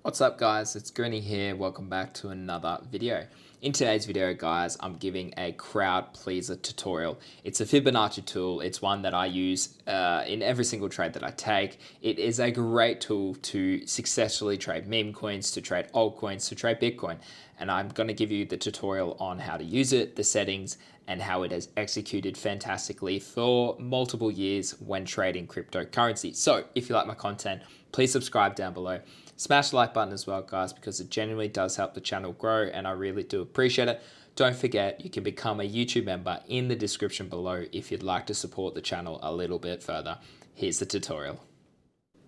What's up guys, it's Gurney here, welcome back to another video. In today's video guys, I'm giving a crowd pleaser tutorial. It's a Fibonacci tool, it's one that I use in every single trade that I take. It is a great tool to successfully trade meme coins, to trade altcoins, to trade Bitcoin. And I'm going to give you the tutorial on how to use it, the settings, and how it has executed fantastically for multiple years when trading cryptocurrency. So if you like my content, please subscribe down below. Smash the like button as well, guys, because it genuinely does help the channel grow and I really do appreciate it. Don't forget, you can become a YouTube member in the description below if you'd like to support the channel a little bit further. Here's the tutorial.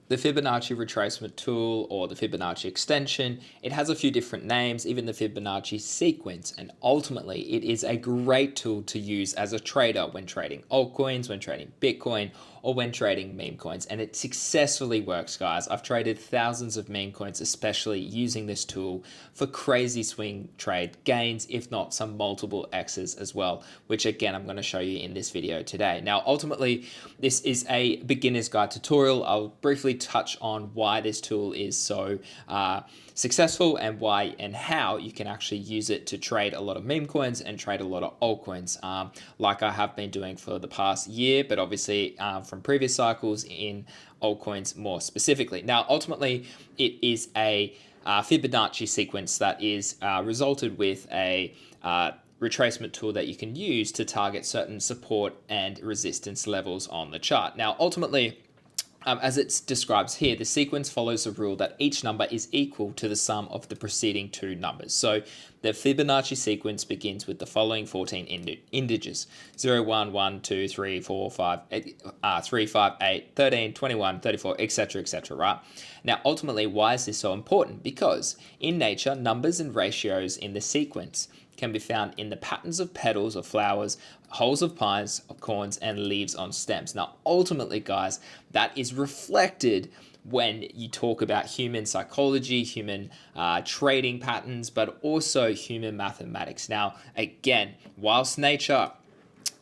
The Fibonacci retracement tool or the Fibonacci extension, it has a few different names, even the Fibonacci sequence, and ultimately it is a great tool to use as a trader when trading altcoins, when trading Bitcoin, or when trading meme coins, and it successfully works, guys. I've traded thousands of meme coins, especially using this tool for crazy swing trade gains, if not some multiple X's as well, which again, I'm going to show you in this video today. Now, ultimately, this is a beginner's guide tutorial. I'll briefly touch on why this tool is so successful and why and how you can actually use it to trade a lot of meme coins and trade a lot of altcoins, like I have been doing for the past year, but obviously from previous cycles in altcoins more specifically. Now, ultimately, it is a Fibonacci sequence that is resulted with a retracement tool that you can use to target certain support and resistance levels on the chart. Now, ultimately, as it describes here, the sequence follows the rule that each number is equal to the sum of the preceding two numbers. So the Fibonacci sequence begins with the following 14 integers: 0, 1, 1, 2, 3, 4, 5, 3, 5, 8, 13, 21, 34, etc., etc., right? Now, ultimately, why is this so important? Because in nature, numbers and ratios in the sequence can be found in the patterns of petals of flowers, holes of pines, of corns, and leaves on stems. Now, ultimately, guys, that is reflected when you talk about human psychology, human trading patterns, but also human mathematics. Now, again, whilst nature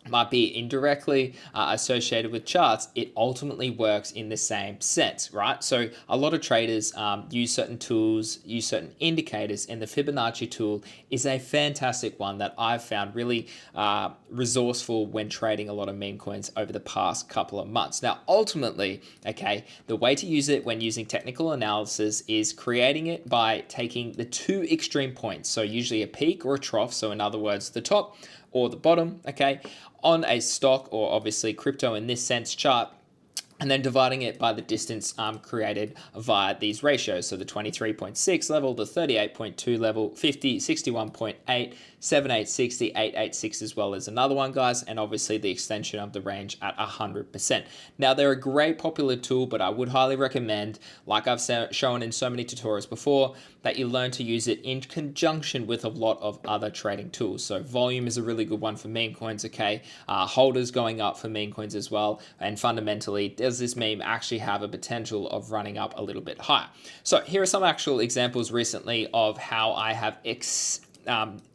might be indirectly associated with charts, it ultimately works in the same sense, right? So a lot of traders use certain tools, use certain indicators, and the Fibonacci tool is a fantastic one that I've found really resourceful when trading a lot of meme coins over the past couple of months. Now, ultimately, okay, the way to use it when using technical analysis is creating it by taking the two extreme points, so usually a peak or a trough, so in other words, the top or the bottom, okay, on a stock or obviously crypto in this sense chart, and then dividing it by the distance created via these ratios. So the 23.6 level, the 38.2 level, 50, 61.8, 78, 60, 886 as well as another one, guys, and obviously the extension of the range at 100%. Now, they're a great popular tool, but I would highly recommend, like I've shown in so many tutorials before, that you learn to use it in conjunction with a lot of other trading tools. So volume is a really good one for meme coins, okay? Holders going up for meme coins as well, and fundamentally, does this meme actually have a potential of running up a little bit higher? So here are some actual examples recently of how I have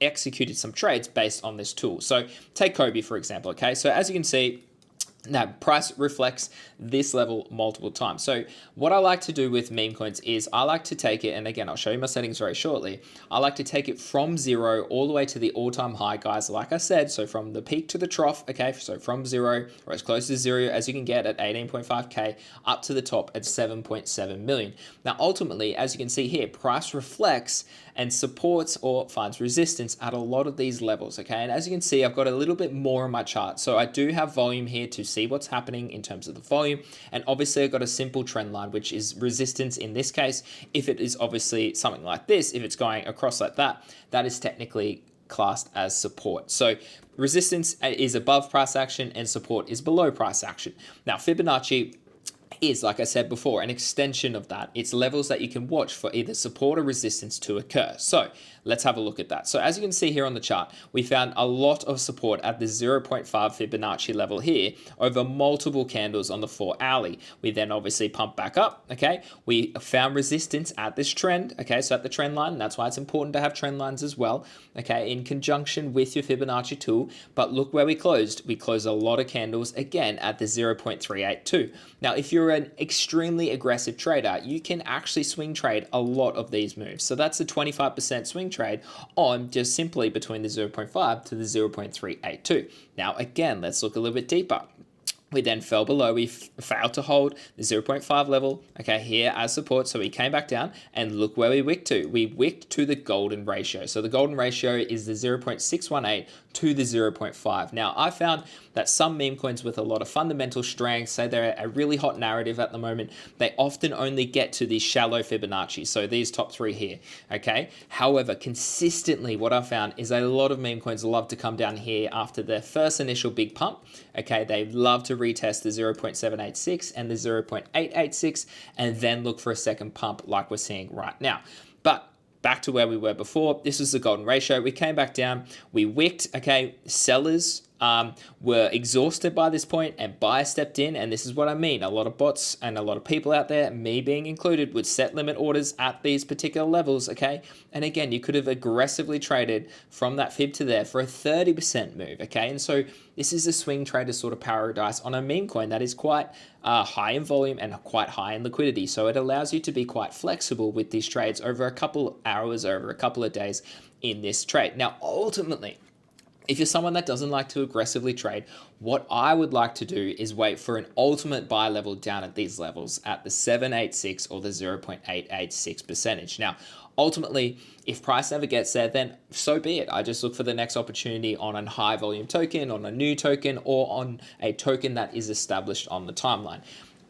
executed some trades based on this tool. So take Kobe, for example, okay? So as you can see, that price reflects this level multiple times. So what I like to do with meme coins is I like to take it, and again, I'll show you my settings very shortly. I like to take it from 0 all the way to the all-time high, guys, like I said. So from the peak to the trough, okay, so from 0 or as close to 0 as you can get at 18.5K up to the top at 7.7 million. Now, ultimately, as you can see here, price reflects and supports or finds resistance at a lot of these levels, okay? And as you can see, I've got a little bit more on my chart. So I do have volume here to see what's happening in terms of the volume. And obviously I've got a simple trend line, which is resistance in this case. If it is obviously something like this, if it's going across like that, that is technically classed as support. So resistance is above price action and support is below price action. Now, Fibonacci is, like I said before, an extension of that. It's levels that you can watch for either support or resistance to occur. So let's have a look at that. So as you can see here on the chart, we found a lot of support at the 0.5 Fibonacci level here over multiple candles on the 4 hourly. We then obviously pump back up, okay? We found resistance at this trend, okay? So at the trend line, that's why it's important to have trend lines as well, okay? In conjunction with your Fibonacci tool. But look where we closed. We closed a lot of candles again at the 0.382. Now, if you're you're an extremely aggressive trader, you can actually swing trade a lot of these moves. So that's a 25% swing trade on just simply between the 0.5 to the 0.382. Now, again, let's look a little bit deeper. We then fell below. We failed to hold the 0.5 level, okay, here as support. So we came back down and look where we wicked to. We wicked to the golden ratio. So the golden ratio is the 0.618 to the 0.5. Now, I found that some meme coins with a lot of fundamental strength, say they're a really hot narrative at the moment, they often only get to these shallow Fibonacci. So these top three here, okay? However, consistently what I found is a lot of meme coins love to come down here after their first initial big pump, okay? They love to retest the 0.786 and the 0.886 and then look for a second pump like we're seeing right now. But back to where we were before, this was the golden ratio. We came back down, we wicked, okay? Sellers were exhausted by this point and buyers stepped in, and this is what I mean. A lot of bots and a lot of people out there, me being included, would set limit orders at these particular levels, okay? And again, you could have aggressively traded from that fib to there for a 30% move, okay? And so this is a swing trader sort of paradise on a meme coin that is quite high in volume and quite high in liquidity. So it allows you to be quite flexible with these trades over a couple of hours, over a couple of days in this trade. Now, ultimately, if you're someone that doesn't like to aggressively trade, what I would like to do is wait for an ultimate buy level down at these levels at the 786 or the 0.886 percentage. Now, ultimately, if price never gets there, then so be it. I just look for the next opportunity on a high volume token, on a new token, or on a token that is established on the timeline.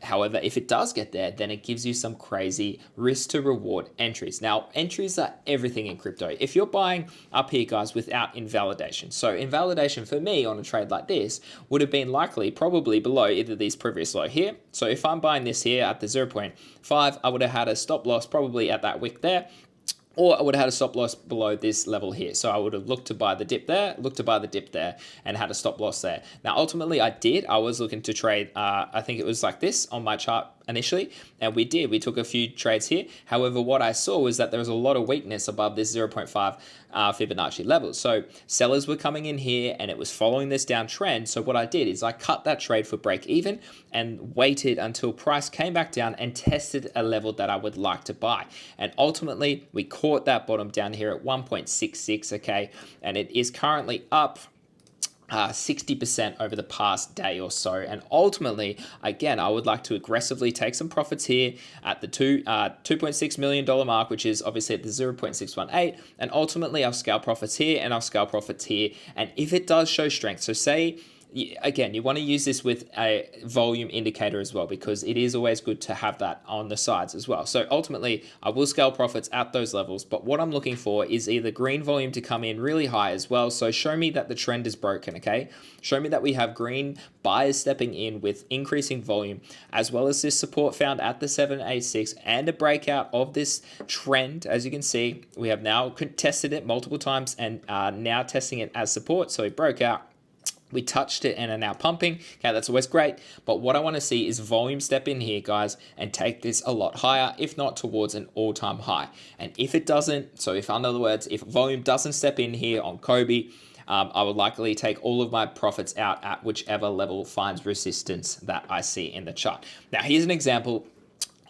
However, if it does get there, then it gives you some crazy risk to reward entries. Now, entries are everything in crypto. If you're buying up here, guys, without invalidation. So invalidation for me on a trade like this would have been likely probably below either these previous low here. So if I'm buying this here at the 0.5, I would have had a stop loss probably at that wick there. Or I would have had a stop loss below this level here. So I would have looked to buy the dip there, looked to buy the dip there, and had a stop loss there. Now, ultimately, I did. I was looking to trade, I think it was like this on my chart initially, and we did. We took a few trades here. However, what I saw was that there was a lot of weakness above this 0.5 Fibonacci level. So sellers were coming in here, and it was following this downtrend. So what I did is I cut that trade for break even and waited until price came back down and tested a level that I would like to buy. And ultimately, we caught that bottom down here at 1.66, okay? And it is currently up 60% over the past day or so. And ultimately, again, I would like to aggressively take some profits here at the $2.6 million mark, which is obviously at the 0.618. And ultimately, I'll scale profits here and I'll scale profits here. And if it does show strength, so say, again, you want to use this with a volume indicator as well, because it is always good to have that on the sides as well. So ultimately, I will scale profits at those levels, but what I'm looking for is either green volume to come in really high as well. So show me that the trend is broken, okay? Show me that we have green buyers stepping in with increasing volume, as well as this support found at the 786 and a breakout of this trend. As you can see, we have now tested it multiple times and are now testing it as support. So it broke out. We touched it and are now pumping. Okay, that's always great. But what I want to see is volume step in here, guys, and take this a lot higher, if not towards an all-time high. And if it doesn't, so if, in other words, if volume doesn't step in here on Kobe, I would likely take all of my profits out at whichever level finds resistance that I see in the chart. Now, here's an example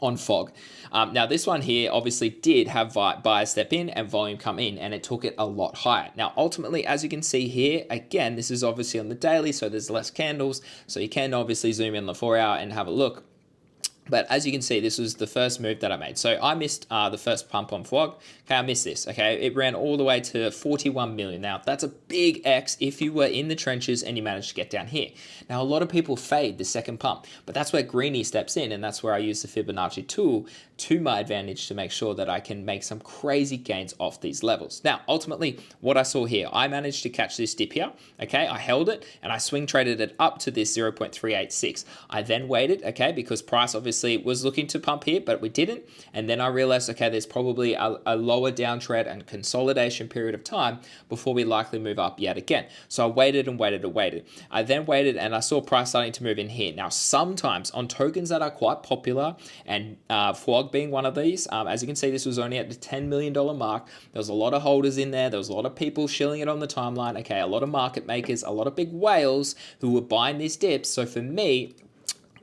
on FOG. Now this one here obviously did have buyers step in and volume come in, and it took it a lot higher. Now ultimately, as you can see here, again, this is obviously on the daily, so there's less candles, so you can obviously zoom in the 4 hour and have a look. But as you can see, this was the first move that I made. So I missed the first pump on FOG. Okay, I missed this. Okay, it ran all the way to 41 million. Now, that's a big X if you were in the trenches and you managed to get down here. Now, a lot of people fade the second pump, but that's where Greenie steps in, and that's where I use the Fibonacci tool to my advantage to make sure that I can make some crazy gains off these levels. Now, ultimately, what I saw here, I managed to catch this dip here. Okay, I held it and I swing traded it up to this 0.386. I then waited, okay, because price obviously was looking to pump here, but we didn't. And then I realized, okay, there's probably a lower downtrend and consolidation period of time before we likely move up yet again. So I waited and waited and waited. I then waited and I saw price starting to move in here. Now, sometimes on tokens that are quite popular, and FOG being one of these, as you can see, this was only at the $10 million mark. There was a lot of holders in there. There was a lot of people shilling it on the timeline. Okay, a lot of market makers, a lot of big whales who were buying these dips. So for me,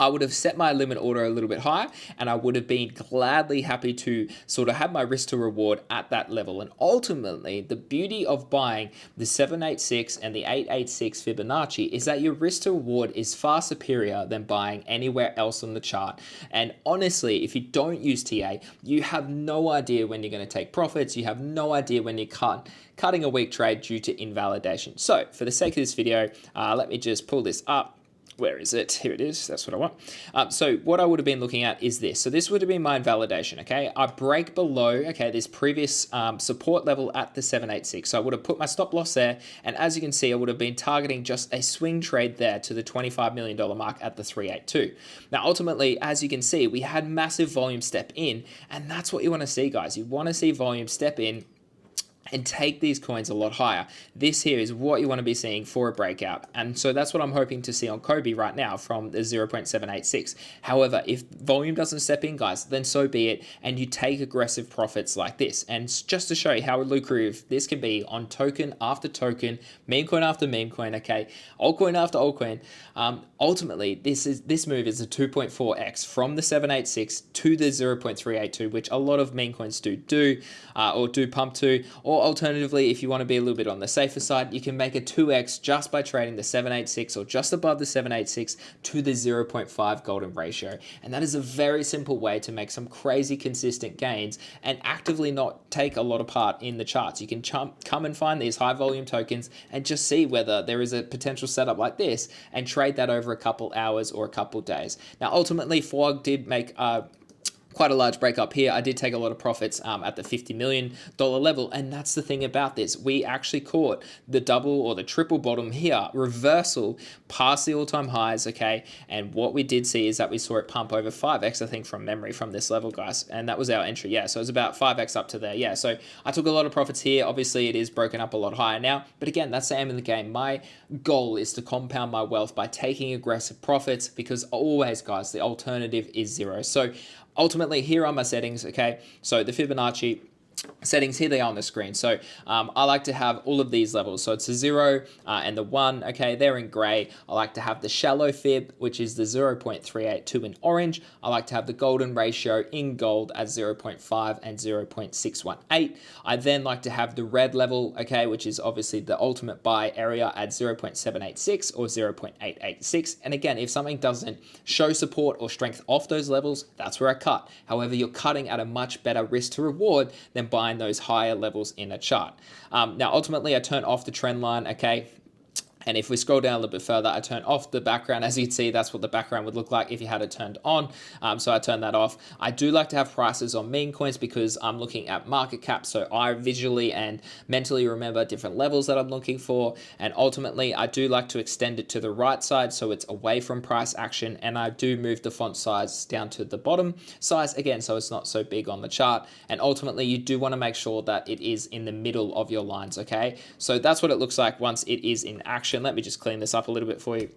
I would have set my limit order a little bit higher, and I would have been gladly happy to sort of have my risk to reward at that level. And ultimately, the beauty of buying the 786 and the 886 Fibonacci is that your risk to reward is far superior than buying anywhere else on the chart. And honestly, if you don't use TA, you have no idea when you're going to take profits. You have no idea when you're cutting a weak trade due to invalidation. So for the sake of this video, let me just pull this up. Where is it? Here it is. That's what I want. So what I would have been looking at is this. So this would have been my invalidation, okay? I break below, okay, this previous support level at the 786. So I would have put my stop loss there. And as you can see, I would have been targeting just a swing trade there to the $25 million mark at the 382. Now, ultimately, as you can see, we had massive volume step in. And that's what you want to see, guys. You want to see volume step in and take these coins a lot higher. This here is what you want to be seeing for a breakout. And so that's what I'm hoping to see on Kobe right now from the 0.786. However, if volume doesn't step in, guys, then so be it. And you take aggressive profits like this. And just to show you how lucrative this can be on token after token, meme coin after meme coin, okay, altcoin after altcoin. Ultimately, this move is a 2.4x from the 786 to the 0.382, which a lot of meme coins do pump to. Or alternatively, if you want to be a little bit on the safer side, you can make a 2x just by trading the 786 or just above the 786 to the 0.5 golden ratio. And that is a very simple way to make some crazy consistent gains and actively not take a lot of part in the charts. You can come and find these high volume tokens and just see whether there is a potential setup like this and trade that over a couple hours or a couple days. Now, ultimately, FOG did make quite a large break up here. I did take a lot of profits at the $50 million level. And that's the thing about this. We actually caught the double or the triple bottom here, reversal past the all-time highs, okay? And what we did see is that we saw it pump over 5x, I think, from memory from this level, guys. And that was our entry, yeah. So it was about 5x up to there, yeah. So I took a lot of profits here. Obviously, it is broken up a lot higher now. But again, that's the aim of the game. My goal is to compound my wealth by taking aggressive profits because always, guys, the alternative is zero. So ultimately, here are my settings, okay? So the Fibonacci settings, here they are on the screen. So I like to have all of these levels. So it's the 0 and the 1, okay, they're in gray. I like to have the shallow fib, which is the 0.382 in orange. I like to have the golden ratio in gold at 0.5 and 0.618. I then like to have the red level, okay, which is obviously the ultimate buy area at 0.786 or 0.886. And again, if something doesn't show support or strength off those levels, that's where I cut. However, you're cutting at a much better risk to reward than buying those higher levels in a chart. Now, ultimately, I turn off the trend line, okay? And if we scroll down a little bit further, I turn off the background. As you can see, that's what the background would look like if you had it turned on. So I turn that off. I do like to have prices on meme coins because I'm looking at market cap. So I visually and mentally remember different levels that I'm looking for. And ultimately, I do like to extend it to the right side so it's away from price action. And I do move the font size down to the bottom size again, so it's not so big on the chart. And ultimately, you do want to make sure that it is in the middle of your lines, okay? So that's what it looks like once it is in action. Let me just clean this up a little bit for you.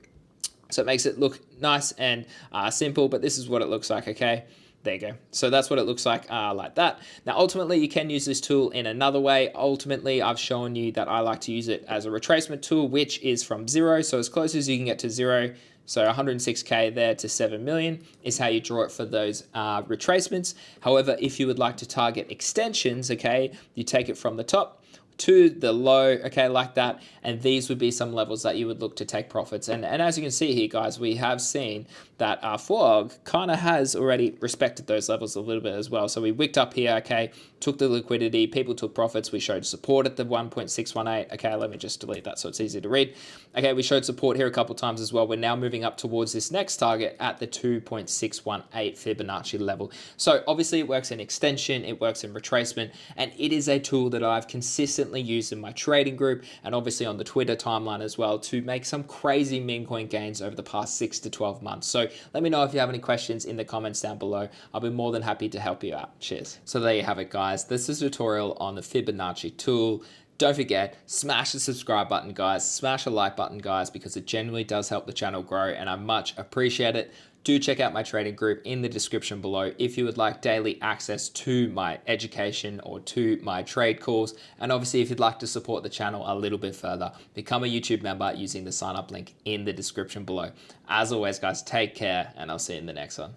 So it makes it look nice and simple, but this is what it looks like, okay? There you go. So that's what it looks like that. Now, ultimately, you can use this tool in another way. Ultimately, I've shown you that I like to use it as a retracement tool, which is from 0. So as close as you can get to 0. So 106K there to 7 million is how you draw it for those retracements. However, if you would like to target extensions, okay, you take it from the top to the low, okay, like that. And these would be some levels that you would look to take profits. And as you can see here, guys, we have seen that our FOG kind of has already respected those levels a little bit as well. So we wicked up here, okay, took the liquidity, people took profits. We showed support at the 1.618. Okay, let me just delete that so it's easy to read. Okay, we showed support here a couple times as well. We're now moving up towards this next target at the 2.618 Fibonacci level. So obviously it works in extension, it works in retracement, and it is a tool that I've consistently used in my trading group and obviously on the Twitter timeline as well to make some crazy meme coin gains over the past 6 to 12 months. So let me know if you have any questions in the comments down below. I'll be more than happy to help you out. Cheers. So there you have it, guys. This is a tutorial on the Fibonacci tool. Don't forget, smash the subscribe button, guys. Smash the like button, guys, because it genuinely does help the channel grow and I much appreciate it. Do check out my trading group in the description below if you would like daily access to my education or to my trade calls. And obviously, if you'd like to support the channel a little bit further, become a YouTube member using the sign up link in the description below. As always, guys, take care and I'll see you in the next one.